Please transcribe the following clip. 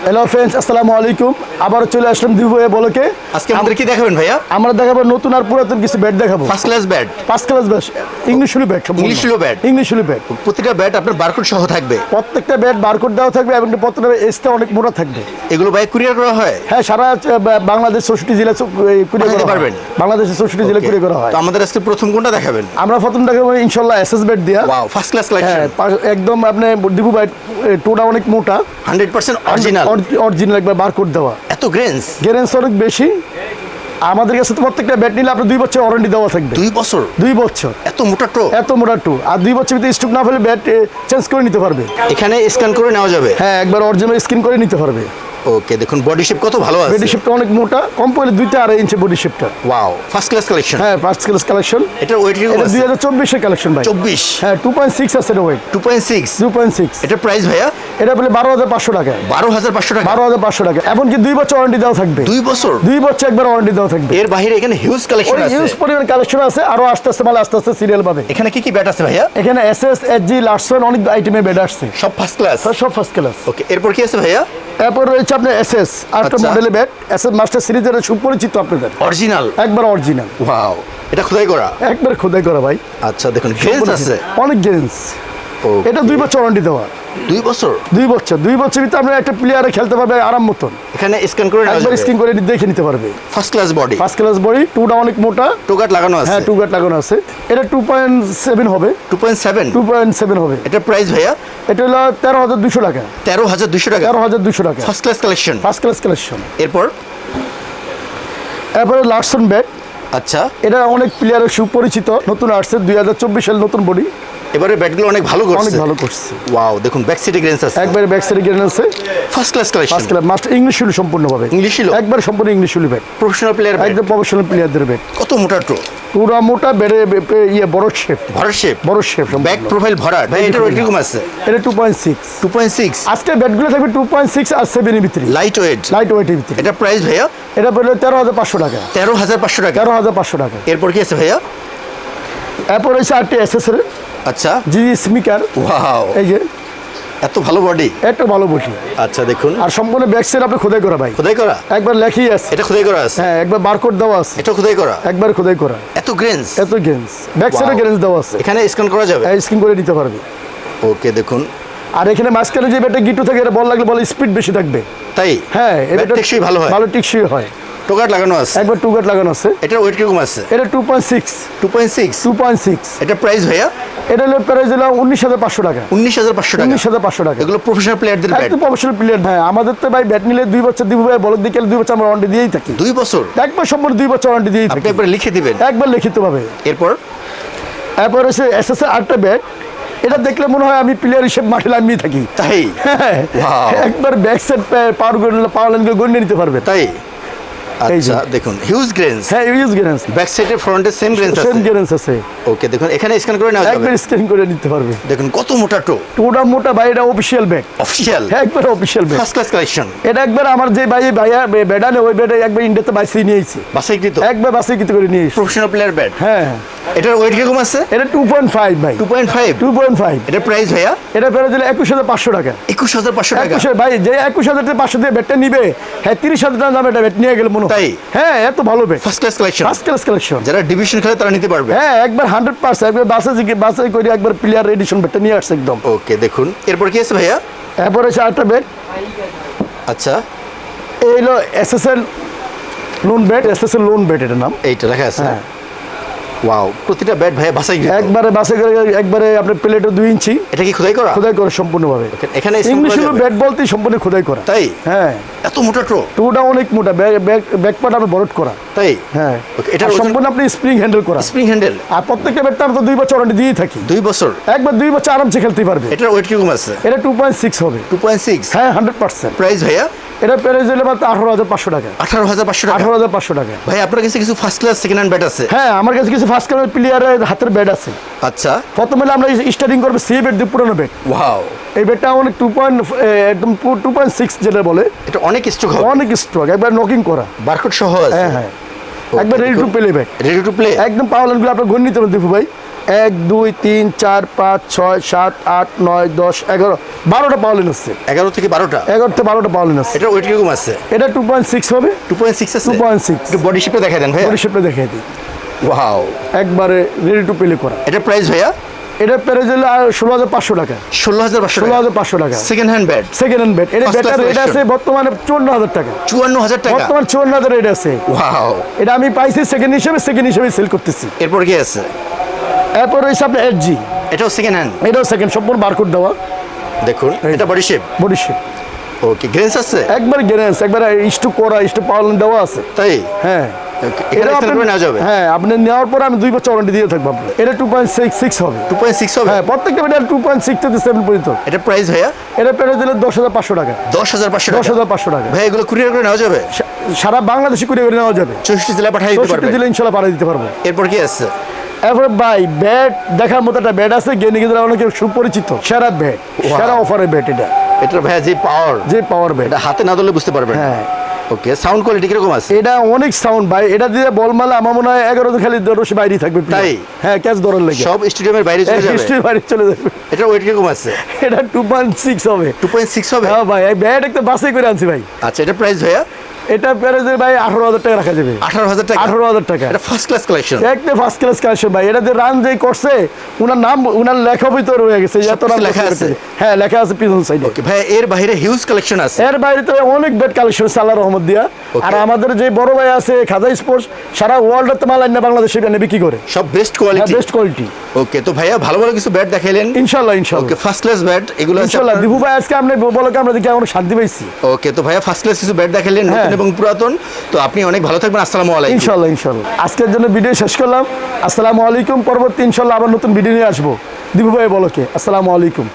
Hello friends, আসসালামু আলাইকুম। আবার চলে আসলাম দিবু ভাইয়া বলকে। আজকে আমাদের কি দেখাবেন ভাইয়া? আমরা দেখাবো নতুন আর পুরাতন কিছু ব্যাট দেখাবো। First class bat, first class bat, English willow bat, English willow bat. English willow bat. প্রতিটা ব্যাট আপনার বারকোড সহ থাকবে। প্রত্যেকটা ব্যাট বারকোড দেওয়া থাকবে এবং প্রত্যেকটা এসটা অনেক মোটা থাকবে। এগুলো ভাই কুরিয়ার করা হয়? হ্যাঁ, সারা বাংলাদেশ 64 জেলা কুরিয়ার পাঠাতে করা পারবেন? হয়। বাংলাদেশের 64 জেলা কুরিয়ার করা হয়। তো আমাদের আজকে প্রথম কোনটা দেখাবেন? আমরা প্রথম দেখাবো ইনশাআল্লাহ এসএস ব্যাট দিয়া। Wow, first class collection. হ্যাঁ, একদম আপনি দিবু ভাই টোটা অনেক মোটা, 100% অরিজিনাল। অরিজিনাল একবার বারকোড দেওয়া। এত গ্রেন্স গ্যারেন্স অনেক বেশি। আমাদের কাছে তো প্রত্যেকটা ব্যাট নিলে আপনার 2 বছর ওয়ারেন্টি দেওয়া থাকবে। 2 বছর? 2 বছর। এত মোটা টো? এত মোটা টু। আর 2 বছর ভিতরে স্টক না হলে ব্যাট চেঞ্জ করে নিতে পারবে। এখানে স্ক্যান করে নেওয়া যাবে? হ্যাঁ, একবার অরিজিনাল স্ক্রিন করে নিতে পারবে। ওকে, দেখুন বডি শেপ কত ভালো আছে। বডি শেপটা অনেক মোটা, কম পড়লে 2.5 ইঞ্চি বডি শেপটা। Wow, first class collection. হ্যাঁ, ফার্স্ট ক্লাস কালেকশন। এটা ওয়েট এটা 2024 এর কালেকশন ভাই। 24? হ্যাঁ, 2.6 আছে এটা ওয়েট। 2.6? 2.6। এটা প্রাইস ভাইয়া? এটা বলে 12,500 টাকা। 12,500 টাকা? 12,500 টাকা। এমনকি 2 বছর ওয়ারেন্টি দেওয়া থাকবে। 2 বছর? 2 বছর একবার ওয়ারেন্টি দেওয়া থাকবে। এর বাইরে এখানে হিউজ কালেকশন আছে। হিউজ পরিমাণ কালেকশন আছে। আরো আস্তে আস্তে মাল আস্তে আস্তে সিরিয়াল পাবে। এখানে কি কি ব্যাট আছে ভাইয়া? এখানে এসএস, এসজি, লার্সন অনেক আইটেমের ব্যাট আসছে। সব ফার্স্ট ক্লাস? সব ফার্স্ট ক্লাস। ওকে, এরপর কি আছে ভাইয়া? এরপর রয়েছে আপনার এসএস, আরেকটা আচ্ছা। মডেলের ব্যাট। এসএস মাস্টার সিরিজের সুপরিচিত আপনাদের। অরিজিনাল? একবার অরিজিনাল। ওয়াও, এটা খোদাই করা? একবার খোদাই করা ভাই। আচ্ছা, দেখুন গ্রেন্স আছে। অনেক গেন্স। Okay. এটা 2 বছর ওয়ারেন্টি দেওয়া। 2 বছর? 2 বছর। 2 বছর ভিতরে আপনার একটা প্লেয়ারে খেলতে পারবে আরাম মতন। এখানে স্ক্যান করে নেওয়া একবার যাবে? স্ক্রিন করে দেখে নিতে পারবে। First class body? First class body, টুটা অনেক মোটা। টোগাট লাগানো আছে? হ্যাঁ, টু গাট লাগানো আছে। এটা 2.7 হবে। 2.7? 2.7 হবে। এটা প্রাইস ভাইয়া? এটা হলো 13,200 টাকা। 13,200 টাকা? 13,200 টাকা। First class collection? First class collection. এরপর? এরপরে লার্সন ব্যাট। আচ্ছা, এটা অনেক প্লেয়ারের সুপরিচিত, নতুন আসছে 2024 সালে নতুন বডি। এবারে ব্যাটগুলো অনেক ভালো করছে। অনেক ভালো করছে। ওয়াও, দেখুন ব্যাক সাইডে গ্রেন্স আছে। একবারে ব্যাক সাইডে গেলেন আছে। First class collection? First class master English হলো সম্পূর্ণভাবে। ইংলিশ হলো? একবার সম্পূর্ণ English willow bat. Professional player bat? একদম প্রফেশনাল প্লেয়ারদের ব্যাট। কত মোটা টো? পুরা মোটা বেড়ে বড় শেপ। ভরার শেপ? বড় শেপ। ব্যাক প্রোফাইল ভরাট? ভাই এটার ওয়েট কিরকম আছে? এটা 2.6। 2.6? আজকে ব্যাটগুলো থাকবে 2.6 আর 7 এর ভিতরে। Light weight? লাইট ওয়েটের ভিতরে। এটা প্রাইস ভাইয়া? এটা পড়লো 13,500 টাকা। 13,500 টাকা? 13,500 টাকা। এরপর কি আছে ভাইয়া? এরপর হচ্ছে আরেকটা এসএসএর আচ্ছা, জি স্মিকার। ওয়াও, এই যে এত ভালো বডি। একটা ভালো বটি। আচ্ছা, দেখুন আর সম্পূর্ণ ব্যাক সাইড আপনি খোদাই করা ভাই। খোদাই করা? একবার লেখেই আছে। এটা খোদাই করা আছে? হ্যাঁ, একবার বারকোড দেওয়া আছে। এটা খোদাই করা? একবার খোদাই করা। এত গ্রেন্স? এত গেন্স। ব্যাক সাইডে Wow. গেন্স দেওয়া আছে। এখানে স্ক্যান করা যাবে? স্ক্রিন করে নিতে পারবে। ওকে, দেখুন। আর এখানে মাঝখানে যে ব্যাটে গিটু থাকে, এটা বল লাগলে বল স্পিড বেশি থাকবে। তাই? হ্যাঁ, ব্যাট টেকসই ভালো হয়? ভালো টেকসই হয়। টোগাট লাগানো আছে? একবার টু গাট লাগানো আছে। এটার ওয়েট কিরকম আছে? এটা 2.6। 2.6? 2.6। এটা প্রাইস ভাইয়া? এটা হলো প্রাইস হলো 19,500 টাকা। 19,500 টাকা? 19,500 টাকা। এগুলো প্রফেশনাল প্লেয়ারদের ব্যাট? একদম প্রফেশনাল প্লেয়ার। হ্যাঁ, আমাদের তো ভাই ব্যাট নিলে 2 বছর দিব ভাই, বলক দিকে 2 বছর আমরা ওয়ারেন্টি দিয়েই থাকি। 2 বছর? একবার সম্পূর্ণ 2 বছর ওয়ারেন্টি দিয়েই আপনি থাকি। একবার লিখে দিবেন? একবার লিখিত ভাবে। এরপর? এরপর হচ্ছে এসএস আরেকটা ব্যাট। এটা দেখলে মনে হয় আমি প্লেয়ার হিসেবে মাঠে নামিয়ে থাকি। তাই? হ্যাঁ, Wow. একবার ব্যাক সাইড পাওয়ার লাইনকে গণ্যে নিতে পারবে। তাই? এই যে। আচ্ছা, দেখুন হিউজ গ্রেন্স। হ্যাঁ, ইউজ গেরেন্স। ব্যাক সাইডে ফ্রন্টে সেম গ্রেন্স আছে? সেম গেরেন্স আছে। ওকে, দেখুন এখানে স্ক্যান করে নেওয়া যাবে? একবার স্ক্যান করে নিতে পারবে। দেখুন কত মোটা টো? টোটা মোটা ভাই, এটা অফিসিয়াল ব্যাট। অফিশিয়াল? হ্যাঁ, একবার official bat. First class collection? এটা একবার আমার যে ভাইয়া ব্যাডানে ওই ব্যাটে একবার ইন্ডিয়াতে বাইসে নিয়েছে। বাসাইকৃত? একবার বাসে কিতে করে নিয়েছে। Professional player bat? হ্যাঁ, এটার ওয়েট কিরকম আছে? এটা 2.5 ভাই। 2.5? 2.5। এটার প্রাইস ভাইয়া? এটা ফেরত দিলে 21,500 টাকা। 21,500 টাকা? 21,000 ভাই, যে 21,500 দিয়ে ব্যাটটা নিবে, হ্যাঁ 30,000 টাকা দামে এটা ব্যাট নিয়ে গেলে মনে হয়। তাই? হ্যাঁ, এত ভালো bat. First class collection? First class collection. যারা ডিভিশন খেলে তারা নিতে পারবে? হ্যাঁ, একবার 100% একবার বাসে করে একবার প্লেয়ার এডিশন ব্যাটটা নিয়ে আসছে একদম। ওকে, দেখুন এরপর কি আছে ভাইয়া? এরপর হচ্ছে আরেকটা ব্যাট। আচ্ছা, এই হলো SSL loan bat. SSL loan bat এটার নাম। এইটা লেখা আছে? হ্যাঁ। ওয়াও, প্রতিটা ব্যাট ভাইয়া বাসাইকৃত? একবারে বাসে করে একবারে আপনার প্লেটও 2 ইঞ্চি এটা কি খোদাই করা? খোদাই করে সম্পূর্ণভাবে। এখানে স্ক্যান ইংলিশ করা যাবে? ব্যাট বলতে সম্পূর্ণ খোদাই করা। তাই? হ্যাঁ, এত মোটা টো? টুটা অনেক মোটা, ব্যাক পার্ট আমরা বরট করা। তাই? হ্যাঁ, ওকে, এটা এটার ওজন? সম্পূর্ণ আপনি স্প্রিং হ্যান্ডেল করা। Spring handle? আর প্রত্যেকটা ব্যাটটা আমরা তো 2 বছর ওয়ারেন্টি দিয়েই থাকি। 2 বছর? একবার 2 বছর আরামসে খেলতে পারবে। এটার ওয়েট কিরকম আছে? এটা 2.6 হবে। 2.6? হ্যাঁ, 100%। প্রাইস ভাইয়া? এটা প্রাইস হলো মাত্র 18,500 টাকা। 18,500 টাকা? 18,500 টাকা। ভাই আপনার কাছে কিছু first class second hand bat আছে? হ্যাঁ, আমার কাছে কিছু ফার্স্ট ক্লাস প্লেয়ারের হাতের ব্যাট আছে। আচ্ছা, প্রথমে আমরা স্টার্টিং করবো সি ব্যাট দিয়ে, পুরনো ব্যাট। ওয়াও, এই ব্যাটটা অনেক 2.6 যেটা বলে, এটা অনেক স্ট্রোক হবে? অনেক স্ট্রক, একবার নকিং করা। বারকোড সহ আছে? হ্যাঁ হ্যাঁ, একবার ready to play bat. Ready to play? একদম পাওয়ার লাইনগুলো আপনার গণ্য নিতে হবে দিপু ভাই। 1 2 3 4 5 6 7 8 9 10 11 12টা পাওয়ালিন আছে। 11 থেকে 12টা। 11 থেকে 12টা পাওয়ালিন আছে। এটা ওয়েট কিরকম আছে? এটা 2.6 হবে। 2.6 আছে। 2.6 একটু বডি শেপটা দেখাই দেন ভাইয়া। বডি শেপটা দেখাই দিই। ওয়াও, একবারে রেডি টু প্লে করা। এটা প্রাইস ভাইয়া? এটা প্রাইস হলো 16,500 টাকা। 16,500 টাকা। 16,500 টাকা। Second hand bat. Second hand bat. এটা First ব্যাটার class রেট আছে collection। বর্তমানে 54,000 টাকা। 54,000 টাকা। বর্তমান 54,000 রেট আছে। ওয়াও, এটা আমি পাইছি সেকেন্ড হিসেবে সেল করতেছি। এরপর কি আছে? এরপর রয়েছে আপনার এসজি। এটাও সেকেন্ড হ্যান্ড। এটাও সেকেন্ড, সম্পূর্ণ বারকোড দেওয়া। দেখুন এটা body shape. Body shape okay, grains আছে? একবার গ্যারেন্স, একবার স্টু করা, স্টু পাওয়ার দেওয়া আছে। তাই? হ্যাঁ, Okay, এখানে এটা স্ক্যান করে নেওয়া যাবে? হ্যাঁ, আপনি নেওয়ার পরে আমি 2 বছর ওয়ারেন্টি দিয়ে থাকবো আপনার। এটা 2.6 হবে। 2.6 হবে? হ্যাঁ, প্রত্যেকটা এটা 2.6 থেকে 7 পর্যন্ত। এটা প্রাইস ভাইয়া? এটা পেয়ে দিলে 10,500 টাকা। 10,500 টাকা। 10,500 টাকা। ভাই এগুলো কুরিয়ার করে নেওয়া যাবে? সারা বাংলাদেশে কুরিয়ার করে নেওয়া যাবে। 64 জেলা পাঠিয়ে দিতে 64 পারবে? জেলা ইনশাল্লাহ পাঠিয়ে দিতে পারবো। এরপর কি আছে? এরপর ভাই ব্যাট দেখার মতো একটা ব্যাট আছে, গেনি গেলে অনেকে সুপরিচিত। সেরা ব্যাট, সেরা অফারের ব্যাট এটা। এটা ভাইয়া যে পাওয়ার, যে পাওয়ার ব্যাট। এটা হাতে না ধরলে বুঝতে পারবেন। হ্যাঁ। ওকে, সাউন্ড কোয়ালিটি কিরকম আছে? এটা অনেক সাউন্ড ভাই। এটা দিয়ে বল মারলে আমার মনে হয় 11 দিন খালি রশি বাইরে থাকবে। তাই? হ্যাঁ, ক্যাচ ধরার লাগে সব স্টেডিয়ামের বাইরে চলে যাবে? হিস্ট্রি বাইরে চলে যাবে। এটা ওয়েট কিরকম আছে? এটা 2.6 হবে। 2.6 হবে? হ্যাঁ ভাই, এই ব্যাট একটা বাসে করে আনছি ভাই। আচ্ছা, এটা প্রাইস ভাইয়া? এটা পেরে যে ভাই 18,000 টাকা রাখা যাবে। 18,000 টাকা? 18,000 টাকা। এটা ফার্স্ট ক্লাস কালেকশন। একটা ফার্স্ট ক্লাস কালেকশন ভাই। এটা যে রান যে করছে, উনার নাম, উনার লেখা ভিতরে রয়ে গেছে। এত সবকিছু রান লেখা করছে। আছে? হ্যাঁ, লেখা আছে পিছন সাইডে। ওকে ভাই, এর বাইরে হিউজ কালেকশন আছে? এর বাইরে তো অনেক ব্যাট কালেকশন আছে আল্লাহর রহমত দিয়া। আর আমাদের যে বড় ভাই আছে খাজা স্পোর্টস, সারা ওয়ার্ল্ডের তো মাল আইনা বাংলাদেশে এনে বিক্রি করে। সব best quality? Best quality. Okay, তো ভাইয়া ভালো ভালো কিছু ব্যাট দেখাইলেন। ইনশাআল্লাহ, ইনশাআল্লাহ। ওকে, ফার্স্ট ক্লাস ব্যাট এগুলো আছে ইনশাআল্লাহ আপনার? দিবু ভাই আজকে আপনি বলে আমরা দেখি অনেক শান্তি পাইছি। ওকে, তো ভাইয়া ফার্স্ট ক্লাস কিছু ব্যাট দেখাইলেন, নতুন হ্যাঁ। এবং পুরাতন। তো আপনি অনেক ভালো থাকবেন। আসসালামু আলাইকুম। ইনশাআল্লাহ, ইনশাআল্লাহ। আজকের জন্য ভিডিও শেষ করলাম। আসসালামু আলাইকুম। পরবর্তী ইনশাআল্লাহ আবার নতুন ভিডিও নিয়ে আসবো। দিবু ভাই বলকে আসসালামু আলাইকুম।